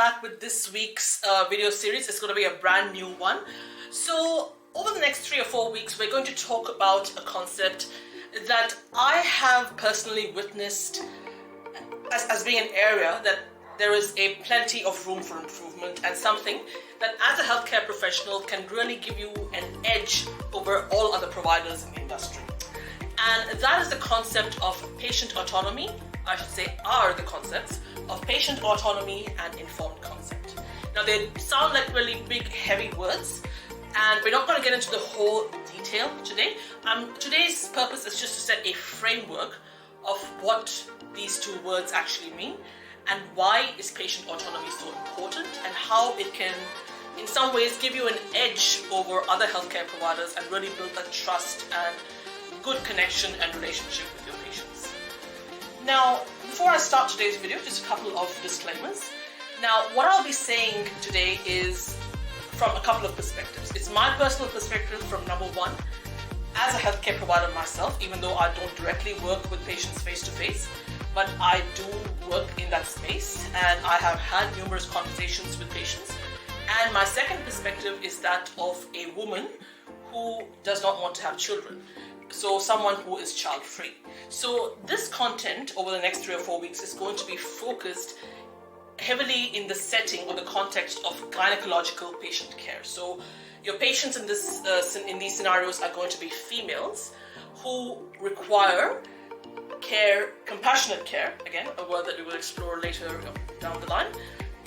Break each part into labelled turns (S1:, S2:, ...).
S1: back with this week's video series. It's going to be a brand new one. So over the next 3 or 4 weeks, we're going to talk about a concept that I have personally witnessed as being an area that there is a plenty of room for improvement, and something that as a healthcare professional can really give you an edge over all other providers in the industry. And that is the concept of patient autonomy. I should say are the concepts of patient autonomy and informed consent. Now they sound like really big, heavy words, and we're not going to get into the whole detail today. Today's purpose is just to set a framework of what these two words actually mean, and why is patient autonomy so important, and how it can in some ways give you an edge over other healthcare providers and really build a trust and good connection and relationship with your patients. Now, before I start today's video, just a couple of disclaimers. Now, what I'll be saying today is from a couple of perspectives. It's my personal perspective from number one, as a healthcare provider myself, even though I don't directly work with patients face to face, but I do work in that space and I have had numerous conversations with patients. And my second perspective is that of a woman who does not want to have children. So someone who is child-free. So this content over the next 3 or 4 weeks is going to be focused heavily in the setting or the context of gynecological patient care. So your patients in these scenarios are going to be females who require care, compassionate care, again, a word that we will explore later down the line,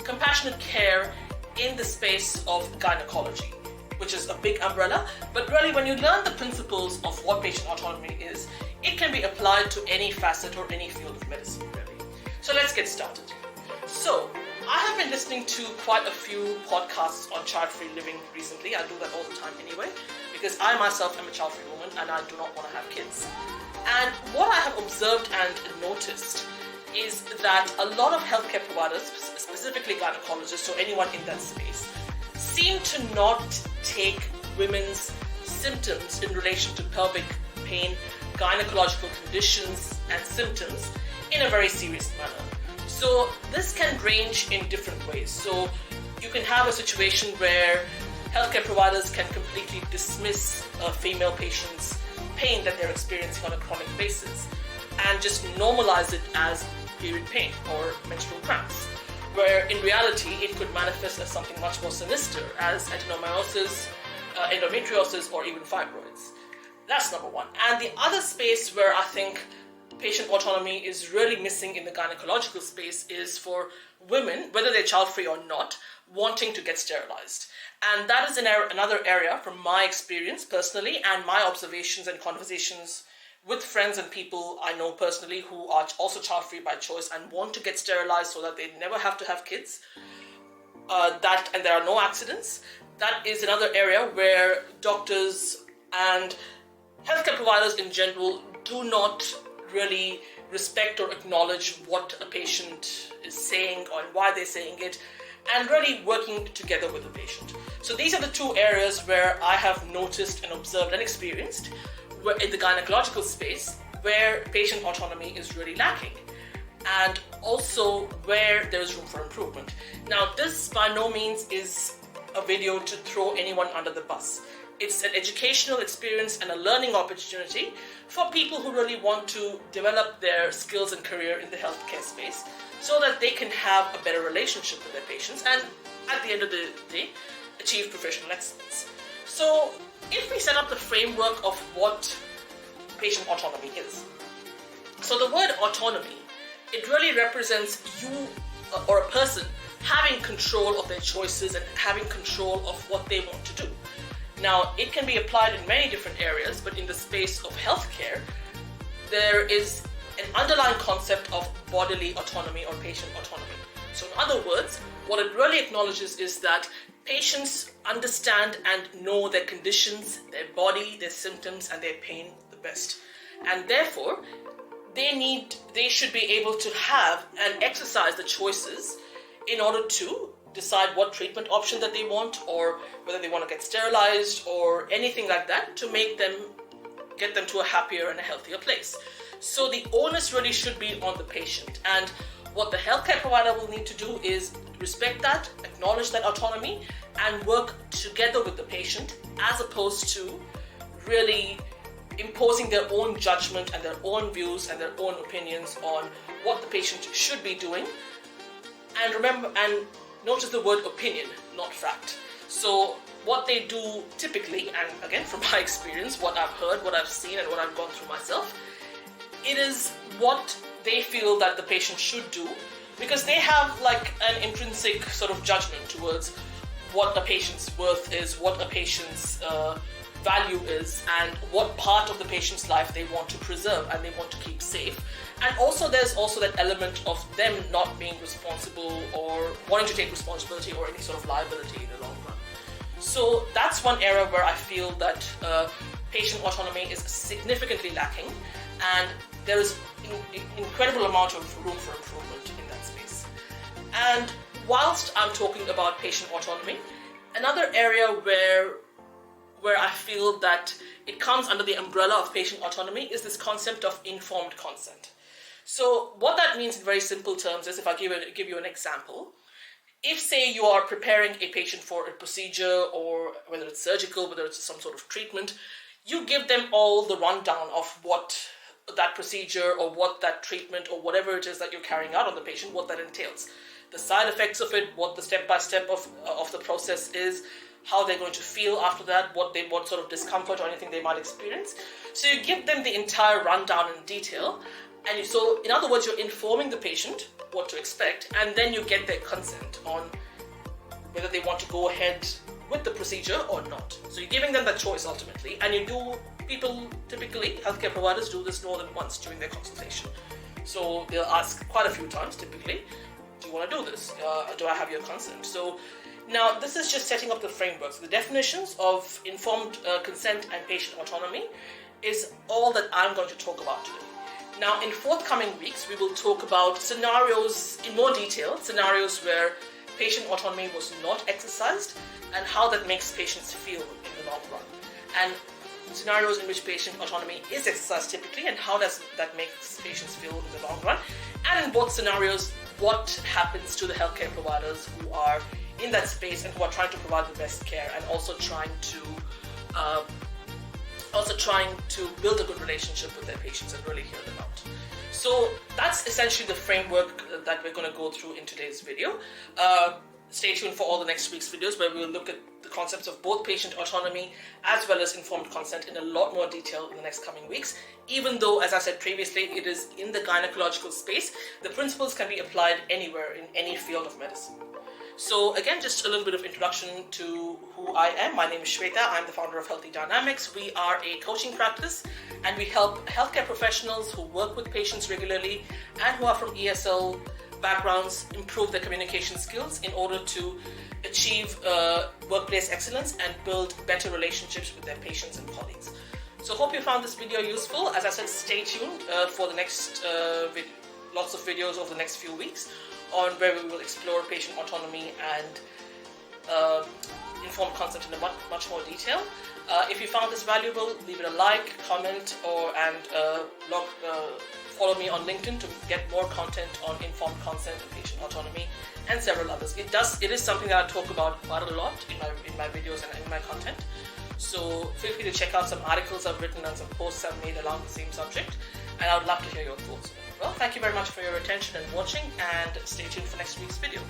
S1: compassionate care in the space of gynecology, which is a big umbrella, but really when you learn the principles of what patient autonomy is, it can be applied to any facet or any field of medicine, really. So let's get started. So, I have been listening to quite a few podcasts on child-free living recently. I do that all the time anyway, because I myself am a child-free woman and I do not want to have kids. And what I have observed and noticed is that a lot of healthcare providers, specifically gynecologists or anyone in that space, seem to not take women's symptoms in relation to pelvic pain, gynecological conditions and symptoms in a very serious manner. So this can range in different ways. So you can have a situation where healthcare providers can completely dismiss a female patient's pain that they're experiencing on a chronic basis and just normalize it as period pain or menstrual cramps, where in reality it could manifest as something much more sinister, as adenomyosis, endometriosis, or even fibroids. That's number one. And the other space where I think patient autonomy is really missing in the gynecological space is for women, whether they're child-free or not, wanting to get sterilized. And that is another area from my experience personally and my observations and conversations with friends and people I know personally who are also child-free by choice and want to get sterilized so that they never have to have kids, and there are no accidents. That is another area where doctors and healthcare providers in general do not really respect or acknowledge what a patient is saying or why they're saying it, and really working together with the patient. So these are the two areas where I have noticed and observed and experienced in the gynecological space where patient autonomy is really lacking, and also where there is room for improvement. Now, this by no means is a video to throw anyone under the bus. It's an educational experience and a learning opportunity for people who really want to develop their skills and career in the healthcare space so that they can have a better relationship with their patients and at the end of the day achieve professional excellence. So if we set up the framework of what patient autonomy is. So the word autonomy, it really represents you or a person having control of their choices and having control of what they want to do. Now, it can be applied in many different areas, but in the space of healthcare, there is an underlying concept of bodily autonomy or patient autonomy. So in other words, what it really acknowledges is that patients understand and know their conditions, their body, their symptoms, and their pain the best. And therefore, they should be able to have and exercise the choices in order to decide what treatment option that they want, or whether they want to get sterilized or anything like that to get them to a happier and a healthier place. So the onus really should be on the patient. And What the healthcare provider will need to do is respect that, acknowledge that autonomy, and work together with the patient, as opposed to really imposing their own judgment and their own views and their own opinions on what the patient should be doing. And remember, and notice the word opinion, not fact. So what they do typically, and again from my experience, what I've heard, what I've seen, and what I've gone through myself, it is what they feel that the patient should do, because they have like an intrinsic sort of judgment towards what a patient's worth is, what a patient's value is, and what part of the patient's life they want to preserve and they want to keep safe. And also there's also that element of them not being responsible or wanting to take responsibility or any sort of liability in the long run. So that's one area where I feel that patient autonomy is significantly lacking, and there is incredible amount of room for improvement in that space. And whilst I'm talking about patient autonomy, another area where I feel that it comes under the umbrella of patient autonomy is this concept of informed consent. So what that means in very simple terms is, if I give you an example, if say you are preparing a patient for a procedure, or whether it's surgical, whether it's some sort of treatment, you give them all the rundown of what that procedure or what that treatment or whatever it is that you're carrying out on the patient, what that entails, the side effects of it, what the step-by-step of the process is, how they're going to feel after that, what sort of discomfort or anything they might experience. So you give them the entire rundown in detail, and so in other words, you're informing the patient what to expect, and then you get their consent on whether they want to go ahead with the procedure or not. So you're giving them that choice ultimately, and people typically, healthcare providers do this more than once during their consultation. So they'll ask quite a few times typically, do you want to do this? Do I have your consent? So now this is just setting up the frameworks. The definitions of informed consent and patient autonomy is all that I'm going to talk about today. Now in forthcoming weeks, we will talk about scenarios in more detail, scenarios where patient autonomy was not exercised and how that makes patients feel in the long run. And scenarios in which patient autonomy is exercised typically, and how does that make patients feel in the long run. And in both scenarios, what happens to the healthcare providers who are in that space and who are trying to provide the best care, and also trying to build a good relationship with their patients and really hear them out. So that's essentially the framework that we're going to go through in today's video. Stay tuned for all the next week's videos, where we will look at the concepts of both patient autonomy as well as informed consent in a lot more detail in the next coming weeks. Even though, as I said previously, it is in the gynecological space, the principles can be applied anywhere in any field of medicine. So again, just a little bit of introduction to who I am. My name is Shweta. I'm the founder of Healthy Dynamics. We are a coaching practice, and we help healthcare professionals who work with patients regularly and who are from ESL backgrounds improve their communication skills in order to achieve workplace excellence and build better relationships with their patients and colleagues. So hope you found this video useful. As I said, stay tuned for the next lots of videos over the next few weeks on where we will explore patient autonomy and informed consent in much more detail. If you found this valuable, leave it a like, comment, and follow me on LinkedIn to get more content on informed consent and patient autonomy and several others. It is something that I talk about quite a lot in my videos and in my content. So feel free to check out some articles I've written and some posts I've made along the same subject, and I would love to hear your thoughts. Well, thank you very much for your attention and watching, and stay tuned for next week's video.